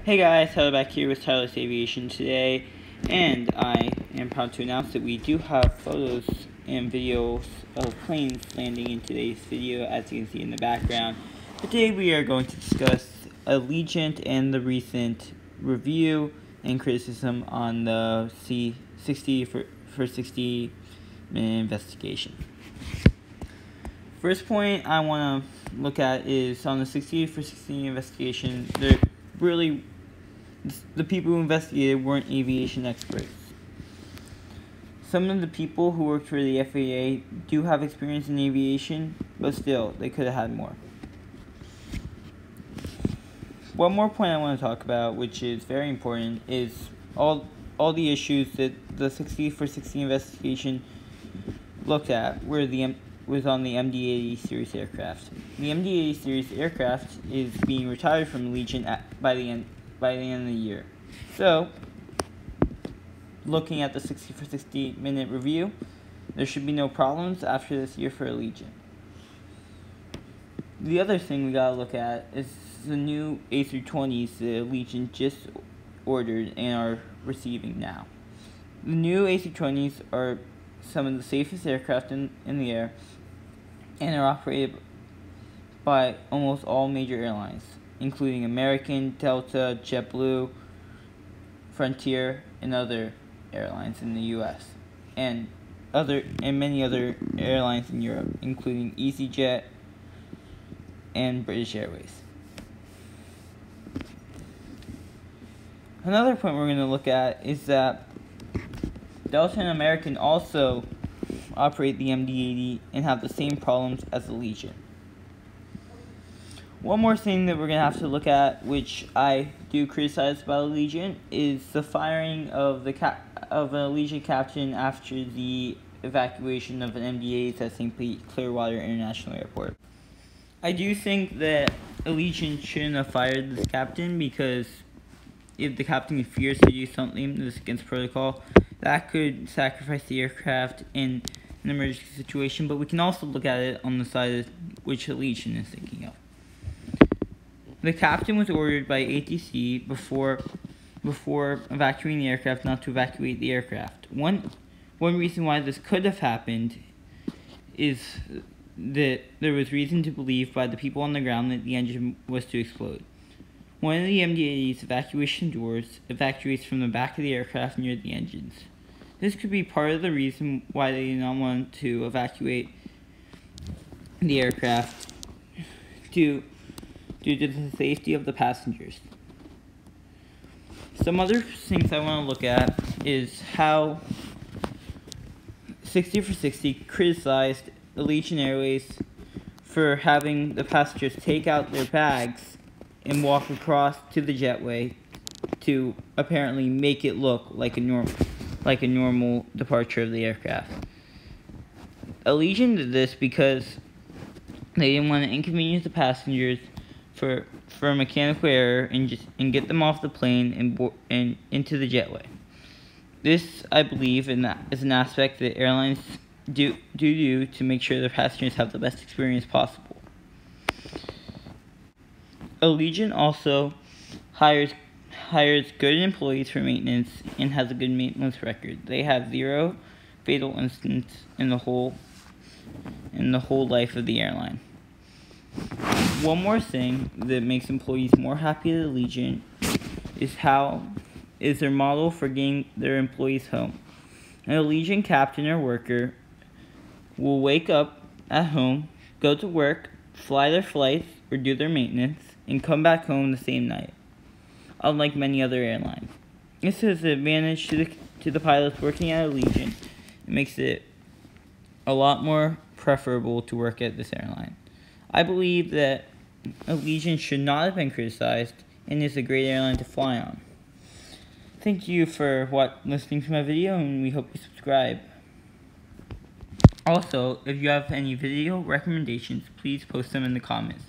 Hey guys, Tyler back here with Tyler's Aviation today, and I am proud to announce that we do have photos and videos of planes landing in today's video, as you can see in the background. Today we are going to discuss Allegiant and the recent review and criticism on the C60 for 60-minute investigation. First point I want to look at is on the 60 for 60 investigation. The people who investigated weren't aviation experts. Some of the people who worked for the FAA do have experience in aviation, but still, they could have had more. One more point I want to talk about, which is very important, is all the issues that the 60 for 60 investigation looked at was on the MD-80 series aircraft. The MD-80 series aircraft is being retired from Allegiant by the end of the year. So, looking at the 60 for 60 minute review, there should be no problems after this year for Allegiant. The other thing we gotta look at is the new A320s that Allegiant just ordered and are receiving now. The new A320s are some of the safest aircraft in the air and are operated by almost all major airlines, including American, Delta, JetBlue, Frontier, and other airlines in the U.S. and many other airlines in Europe, including EasyJet and British Airways. Another point we're going to look at is that Delta and American also operate the MD-80 and have the same problems as Allegiant. One more thing that we're going to have to look at, which I do criticize about Allegiant, is the firing of an Allegiant captain after the evacuation of an MD-80 at St. Pete Clearwater International Airport. I do think that Allegiant shouldn't have fired this captain, because if the captain fears to do something that's against protocol, that could sacrifice the aircraft in an emergency situation. But we can also look at it on the side of which Allegiant is thinking of. The captain was ordered by ATC before evacuating the aircraft not to evacuate the aircraft. One reason why this could have happened is that there was reason to believe by the people on the ground that the engine was to explode. One of the MD-80's evacuation doors evacuates from the back of the aircraft near the engines. This could be part of the reason why they did not want to evacuate the aircraft due to the safety of the passengers. Some other things I want to look at is how 60 for 60 criticized Allegiant Airways for having the passengers take out their bags and walk across to the jetway to apparently make it look like a normal departure of the aircraft. Allegiant did this because they didn't want to inconvenience the passengers for a mechanical error and get them off the plane and into the jetway. This, I believe, is an aspect that airlines do to make sure their passengers have the best experience possible. Allegiant also hires good employees for maintenance and has a good maintenance record. They have 0 fatal incidents in the whole life of the airline. One more thing that makes employees more happy at Allegiant is their model for getting their employees home. An Allegiant captain or worker will wake up at home, go to work, fly their flights or do their maintenance, and come back home the same night, unlike many other airlines. This is an advantage to the pilots working at Allegiant. It makes it a lot more preferable to work at this airline. I believe that Allegiant should not have been criticized and is a great airline to fly on. Thank you for listening to my video, and we hope you subscribe. Also, if you have any video recommendations, please post them in the comments.